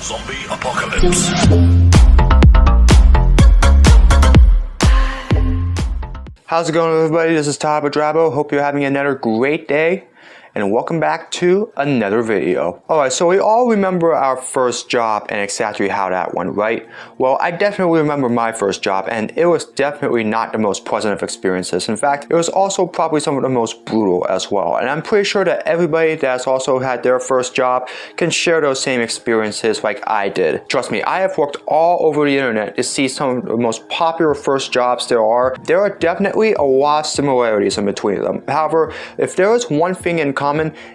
Zombie apocalypse. How's it going, everybody? This is Todd Drabo. Hope you're having another great day, and welcome back to another video. Alright, so we all remember our first job and exactly how that went, right? Well, I definitely remember my first job, and it was definitely not the most pleasant of experiences. In fact, it was also probably some of the most brutal as well. And I'm pretty sure that everybody that's also had their first job can share those same experiences like I did. Trust me, I have worked all over the internet to see some of the most popular first jobs there are. There are definitely a lot of similarities in between them. However, if there is one thing in common,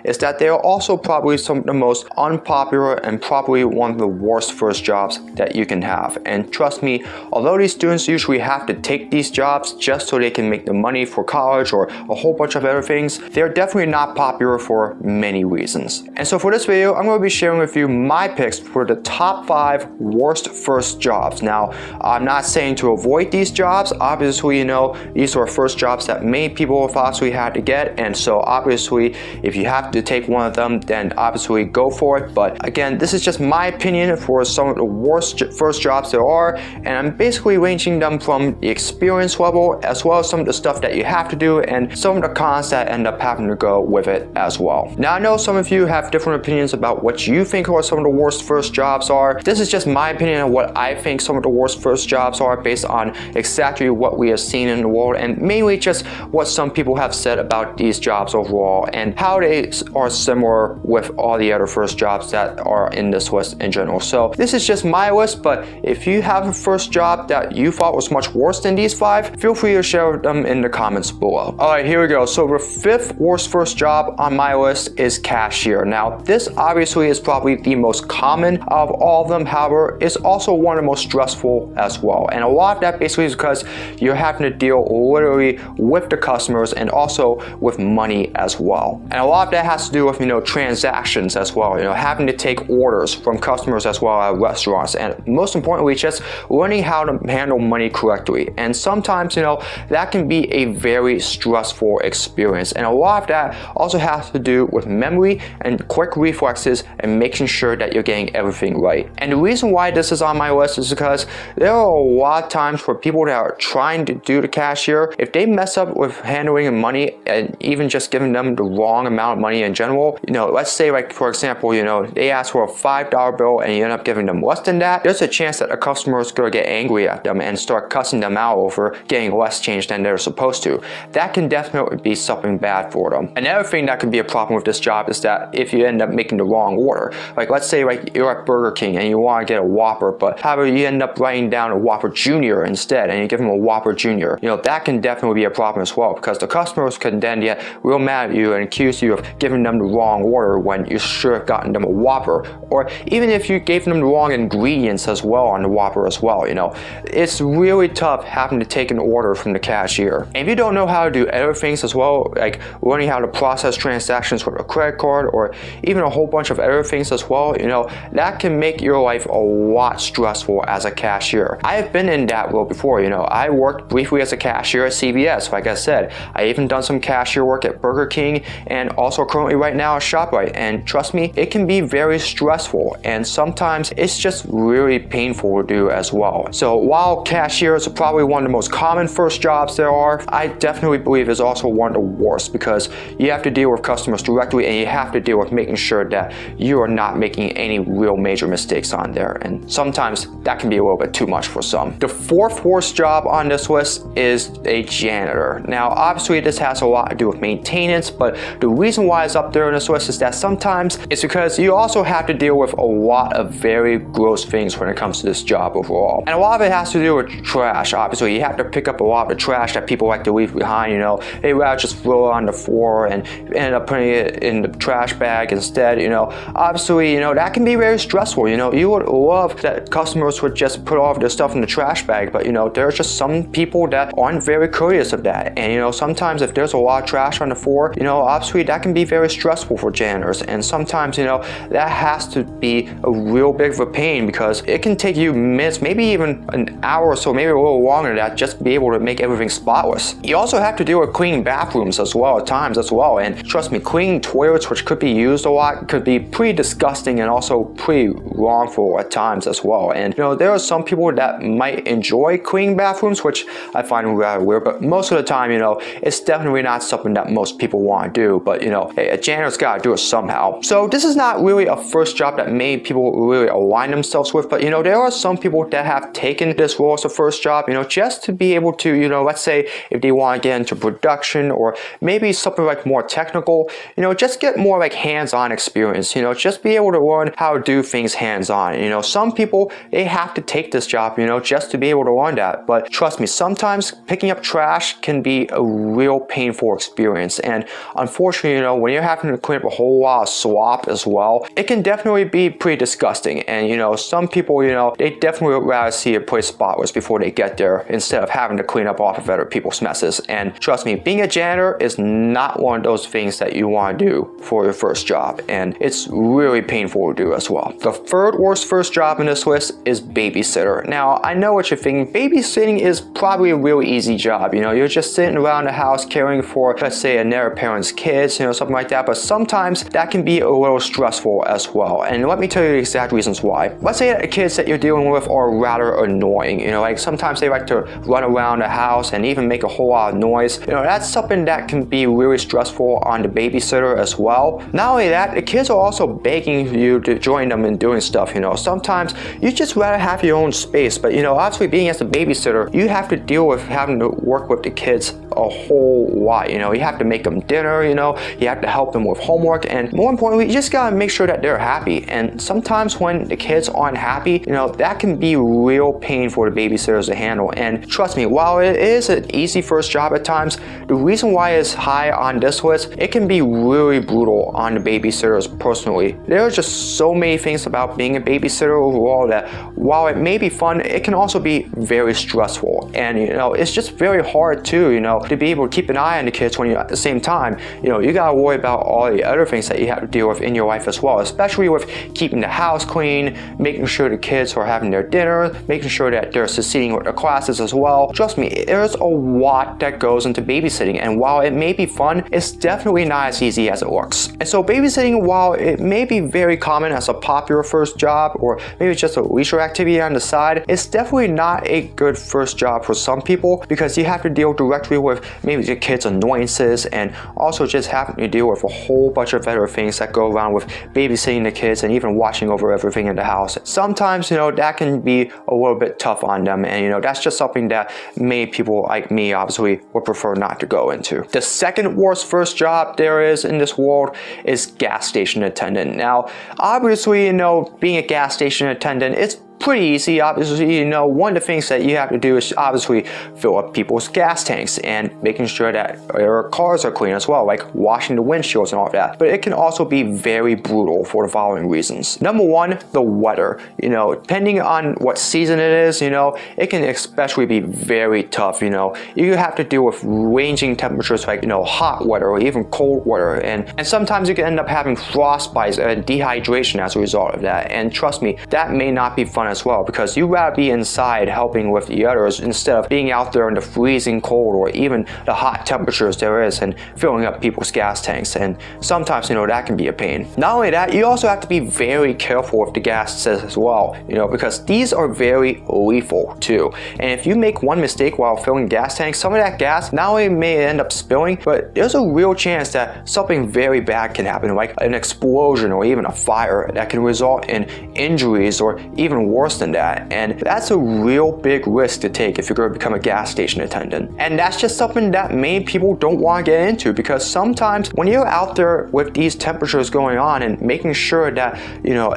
is that they are also probably some of the most unpopular and probably one of the worst first jobs that you can have. And trust me, although these students usually have to take these jobs just so they can make the money for college or a whole bunch of other things, they're definitely not popular for many reasons. And so for this video, I'm going to be sharing with you my picks for the top 5 worst first jobs. Now, I'm not saying to avoid these jobs. Obviously, you know, these are first jobs that many people have actually had to get, and so obviously if you have to take one of them, then obviously go for it. But again, this is just my opinion for some of the worst first jobs there are, and I'm basically ranging them from the experience level as well as some of the stuff that you have to do and some of the cons that end up having to go with it as well. Now, I know some of you have different opinions about what you think are some of the worst first jobs are. This is just my opinion on what I think some of the worst first jobs are based on exactly what we have seen in the world, and mainly just what some people have said about these jobs overall and how they are similar with all the other first jobs that are in this list in general. So this is just my list, but if you have a first job that you thought was much worse than these 5, feel free to share them in the comments below. Alright, here we go. So the 5th worst first job on my list is cashier. Now, this obviously is probably the most common of all of them. However, it's also one of the most stressful as well. And a lot of that basically is because you're having to deal literally with the customers and also with money as well. And a lot of that has to do with, you know, transactions as well, you know, having to take orders from customers as well at restaurants, and most importantly, just learning how to handle money correctly. And sometimes, you know, that can be a very stressful experience, and a lot of that also has to do with memory and quick reflexes and making sure that you're getting everything right. And the reason why this is on my list is because there are a lot of times where people that are trying to do the cashier, if they mess up with handling money and even just giving them the wrong amount of money in general, you know, let's say, like, for example, you know, they ask for a $5 bill and you end up giving them less than that, there's a chance that a customer is going to get angry at them and start cussing them out over getting less change than they're supposed to. That can definitely be something bad for them. Another thing that could be a problem with this job is that if you end up making the wrong order, like let's say like you're at Burger King and you want to get a Whopper, but however you end up writing down a Whopper Jr. instead and you give them a Whopper Jr., you know, that can definitely be a problem as well, because the customers can then get real mad at you and accuse you of giving them the wrong order when you should have gotten them a Whopper, or even if you gave them the wrong ingredients as well on the Whopper as well. You know, it's really tough having to take an order from the cashier. And if you don't know how to do other things as well, like learning how to process transactions with a credit card or even a whole bunch of other things as well, you know, that can make your life a lot stressful as a cashier. I have been in that role before. You know, I worked briefly as a cashier at CVS. Like I said, I even done some cashier work at Burger King and also currently right now at ShopRite, and trust me, it can be very stressful and sometimes it's just really painful to do as well. So while cashier is probably one of the most common first jobs there are, I definitely believe is also one of the worst, because you have to deal with customers directly and you have to deal with making sure that you are not making any real major mistakes on there, and sometimes that can be a little bit too much for some. The 4th worst job on this list is a janitor. Now, obviously this has a lot to do with maintenance, but the reason why it's up there on this list is that sometimes it's because you also have to deal with a lot of very gross things when it comes to this job overall. And a lot of it has to do with trash. Obviously, you have to pick up a lot of the trash that people like to leave behind. You know, they rather just throw it on the floor and end up putting it in the trash bag instead. You know, obviously, you know, that can be very stressful. You know, you would love that customers would just put all of their stuff in the trash bag, but you know, there's just some people that aren't very courteous of that. And you know, sometimes if there's a lot of trash on the floor, you know, obviously that can be very stressful for janitors, and sometimes, that has to be a real big of a pain because it can take you minutes, maybe even an hour or so, maybe a little longer than that, just to be able to make everything spotless. You also have to deal with cleaning bathrooms as well at times as well, and trust me, cleaning toilets, which could be used a lot, could be pretty disgusting and also pretty wrongful at times as well. And there are some people that might enjoy cleaning bathrooms, which I find rather weird, but most of the time, it's definitely not something that most people want to do. But hey, a janitor's got to do it somehow. So this is not really a first job that many people really align themselves with, but there are some people that have taken this role as a first job, just to be able to, let's say if they want to get into production or maybe something like more technical, just get more like hands-on experience, just be able to learn how to do things hands-on. Some people, they have to take this job, just to be able to learn that. But trust me, sometimes picking up trash can be a real painful experience. And unfortunately, when you're having to clean up a whole lot of slop as well, it can definitely be pretty disgusting. And some people, they definitely would rather see a place spotless before they get there instead of having to clean up off of other people's messes. And trust me, being a janitor is not one of those things that you want to do for your first job, and it's really painful to do as well. The third worst first job in this list is babysitter. Now, I know what you're thinking. Babysitting is probably a really easy job. You're just sitting around the house caring for, let's say, another parent's kids, something like that. But sometimes that can be a little stressful as well. And let me tell you the exact reasons why. Let's say that the kids that you're dealing with are rather annoying. Like sometimes they like to run around the house and even make a whole lot of noise. That's something that can be really stressful on the babysitter as well. Not only that, the kids are also begging you to join them in doing stuff. Sometimes you just rather have your own space, but obviously being as a babysitter, you have to deal with having to work with the kids a whole lot. You have to make them dinner, you have to help them with homework, and more importantly, you just gotta make sure that they're happy. And sometimes when the kids aren't happy, that can be real pain for the babysitters to handle. And trust me, while it is an easy first job at times, the reason why it's high on this list, it can be really brutal on the babysitters personally. There are just so many things about being a babysitter overall that while it may be fun, it can also be very stressful. And it's just very hard too, to be able to keep an eye on the kids when you're at the same time, you gotta worry about all the other things that you have to deal with in your life as well, especially with keeping the house clean, making sure the kids are having their dinner, making sure that they're succeeding with their classes as well. Trust me, there's a lot that goes into babysitting, and while it may be fun, it's definitely not as easy as it looks. And so babysitting, while it may be very common as a popular first job, or maybe it's just a leisure activity on the side, it's definitely not a good first job for some people because you have to deal directly with maybe the kids' annoyances and also just having to deal with a whole bunch of other things that go around with babysitting the kids and even watching over everything in the house. Sometimes, that can be a little bit tough on them, and that's just something that many people like me obviously would prefer not to go into. The second worst first job there is in this world is gas station attendant. Now, obviously, being a gas station attendant, it's pretty easy. Obviously, one of the things that you have to do is obviously fill up people's gas tanks and making sure that their cars are clean as well, like washing the windshields and all of that. But it can also be very brutal for the following reasons. Number one, the weather. Depending on what season it is, it can especially be very tough. You have to deal with ranging temperatures like, hot weather or even cold weather. And sometimes you can end up having frostbite and dehydration as a result of that. And trust me, that may not be fun as well, because you'd rather be inside helping with the others instead of being out there in the freezing cold or even the hot temperatures there is and filling up people's gas tanks. And sometimes, that can be a pain. Not only that, you also have to be very careful with the gases as well, because these are very lethal too. And if you make one mistake while filling gas tanks, some of that gas not only may end up spilling, but there's a real chance that something very bad can happen, like an explosion or even a fire that can result in injuries or even worse than that. And that's a real big risk to take if you're going to become a gas station attendant. And that's just something that many people don't want to get into, because sometimes when you're out there with these temperatures going on and making sure that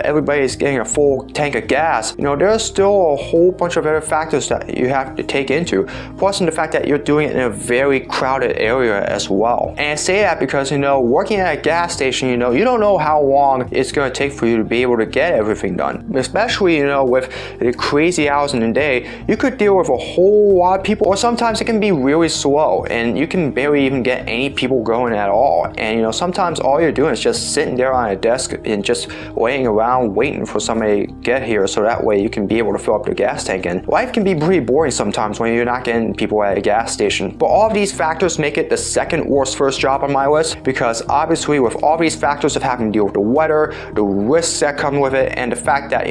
everybody's getting a full tank of gas, there's still a whole bunch of other factors that you have to take into, plus in the fact that you're doing it in a very crowded area as well. And I say that because working at a gas station, you don't know how long it's going to take for you to be able to get everything done, especially with the crazy hours in the day, you could deal with a whole lot of people, or sometimes it can be really slow and you can barely even get any people going at all. And sometimes all you're doing is just sitting there on a desk and just laying around waiting for somebody to get here so that way you can be able to fill up the gas tank. And life can be pretty boring sometimes when you're not getting people at a gas station. But all of these factors make it the second worst first job on my list, because obviously with all these factors of having to deal with the weather, the risks that come with it, and the fact that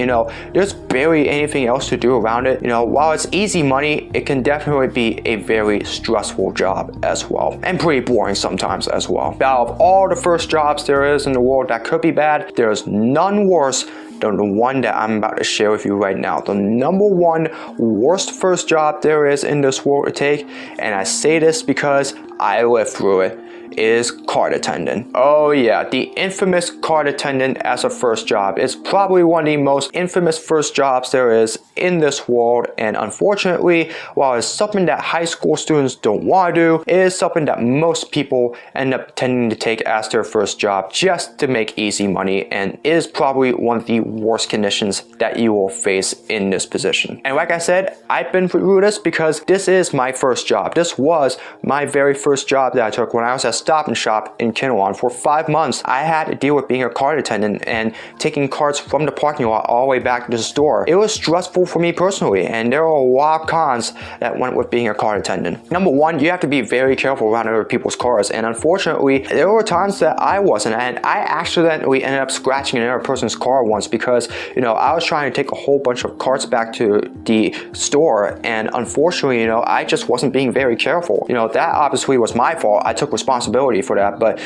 there's barely anything else to do around it. While it's easy money, it can definitely be a very stressful job as well, and pretty boring sometimes as well. Out of all the first jobs there is in the world that could be bad, there's none worse than the one that I'm about to share with you right now. The number one worst first job there is in this world to take, and I say this because I lived through it, is cart attendant. Oh yeah, the infamous cart attendant as a first job. It's probably one of the most infamous first jobs there is in this world, and unfortunately, while it's something that high school students don't want to do, it is something that most people end up tending to take as their first job just to make easy money, and is probably one of the worst conditions that you will face in this position. And like I said, I've been through this because this is my first job. This was my very first job that I took when I was at Stop and Shop in Kinnelon. For 5 months, I had to deal with being a cart attendant and taking carts from the parking lot all the way back to the store. It was stressful for me personally, and there are a lot of cons that went with being a cart attendant. Number one, you have to be very careful around other people's cars, and unfortunately, there were times that I wasn't, and I accidentally ended up scratching another person's car once because, I was trying to take a whole bunch of carts back to the store, and unfortunately, I just wasn't being very careful. That obviously was my fault. I took responsibility for that, but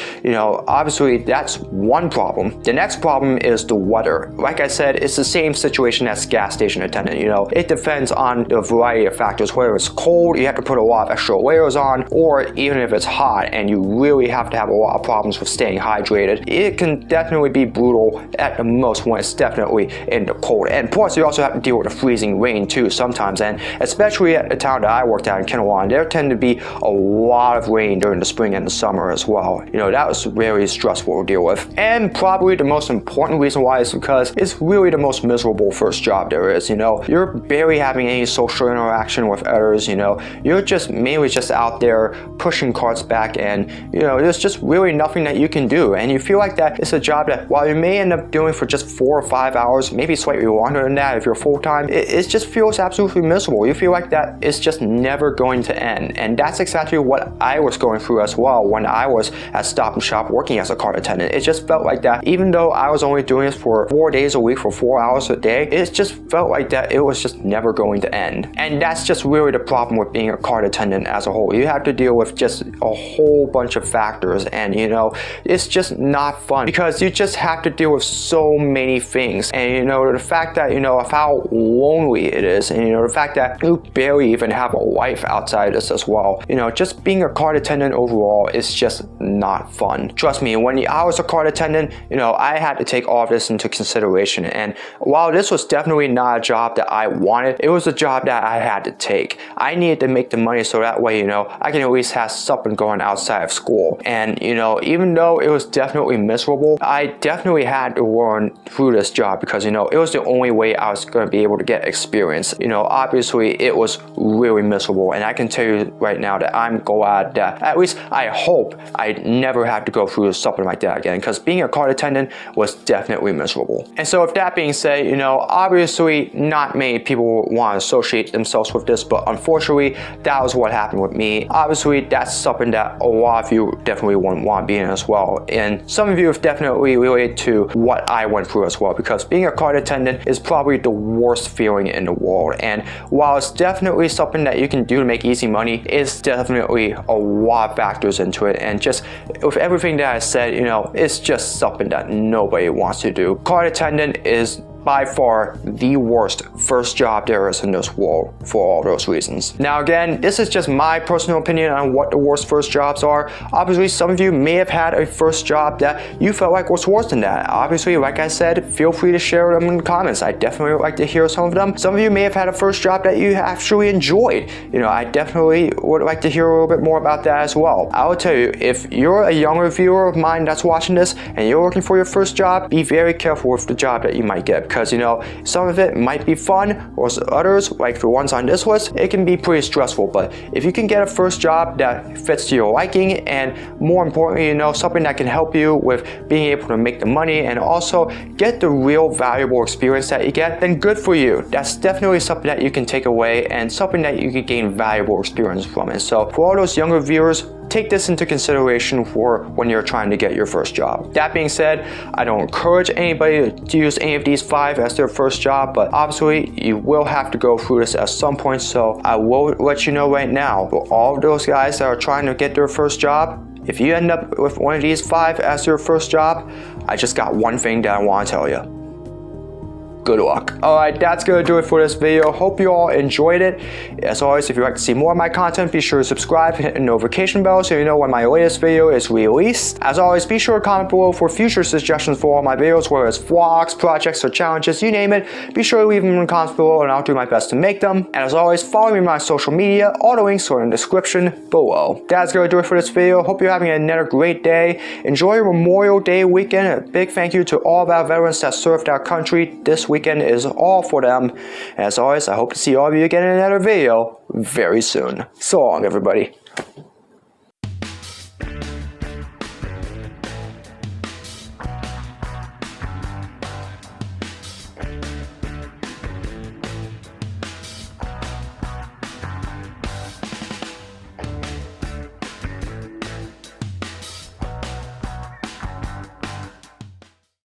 obviously that's one problem. The next problem is the weather. Like I said, it's the same situation as gas station attendant. It depends on the variety of factors. Whether it's cold, you have to put a lot of extra layers on, or even if it's hot and you really have to have a lot of problems with staying hydrated, it can definitely be brutal at the most when it's definitely in the cold. And plus, you also have to deal with the freezing rain too sometimes, and especially at the town that I worked at in Kinnelon, there tend to be a lot of rain during the spring and the summer as well. That was very stressful to deal with. And probably the most important reason why is because it's really the most miserable first job there is. You're barely having any social interaction with others. You're just mainly just out there pushing carts back, and there's just really nothing that you can do. And you feel like that it's a job that while you may end up doing for just 4 or 5 hours, maybe slightly longer than that if you're full-time, it just feels absolutely miserable. You feel like that it's just never going to end. And that's exactly what I was going through as well when I was at Stop and Shop working as a cart attendant. It just felt like that even though I was only doing this for 4 days a week for 4 hours a day, it just felt like that it was just never going to end. And that's just really the problem with being a cart attendant as a whole. You have to deal with just a whole bunch of factors, and it's just not fun because you just have to deal with so many things. And the fact that of how lonely it is, and the fact that you barely even have a life outside of this as well. Just being a cart attendant overall is just not fun. Trust me, when I was a cart attendant, I had to take all of this into consideration. And while this was definitely not a job that I wanted, it was a job that I had to take. I needed to make the money so that way, I can at least have something going outside of school. And, even though it was definitely miserable, I definitely had to learn through this job because, it was the only way I was going to be able to get experience. Obviously it was really miserable, and I can tell you right now that I'm glad that at least I hope I never have to go through something like that again, because being a cart attendant was definitely miserable. And so with that being said, obviously not many people want to associate themselves with this, but unfortunately that was what happened with me. Obviously that's something that a lot of you definitely wouldn't want to be in as well, and some of you have definitely related to what I went through as well, because being a cart attendant is probably the worst feeling in the world. And while it's definitely something that you can do to make easy money, it's definitely a lot of factors into it, and just with everything that I said, it's just something that nobody wants to do. Cart attendant is by far the worst first job there is in this world for all those reasons. Now again, this is just my personal opinion on what the worst first jobs are. Obviously, some of you may have had a first job that you felt like was worse than that. Obviously, like I said, feel free to share them in the comments. I definitely would like to hear some of them. Some of you may have had a first job that you actually enjoyed. I definitely would like to hear a little bit more about that as well. I will tell you, if you're a younger viewer of mine that's watching this and you're looking for your first job, be very careful with the job that you might get, because, you know, some of it might be fun, or others, like the ones on this list, it can be pretty stressful. But if you can get a first job that fits to your liking, and more importantly, you know, something that can help you with being able to make the money and also get the real valuable experience that you get, then good for you. That's definitely something that you can take away and something that you can gain valuable experience from. And so for all those younger viewers, take this into consideration for when you're trying to get your first job. That being said, I don't encourage anybody to use any of these 5 as their first job, but obviously you will have to go through this at some point. So I will let you know right now, for all of those guys that are trying to get their first job, if you end up with one of these 5 as your first job, I just got one thing that I want to tell you. Good luck. Alright, that's gonna do it for this video. Hope you all enjoyed it. As always, if you'd like to see more of my content, be sure to subscribe and hit the notification bell so you know when my latest video is released. As always, be sure to comment below for future suggestions for all my videos, whether it's vlogs, projects, or challenges, you name it. Be sure to leave them in the comments below and I'll do my best to make them. And as always, follow me on my social media. All the links are in the description below. That's gonna do it for this video. Hope you're having another great day. Enjoy your Memorial Day weekend. A big thank you to all of our veterans that served our country this weekend is all for them. As always, I hope to see all of you again in another video very soon. So long, everybody.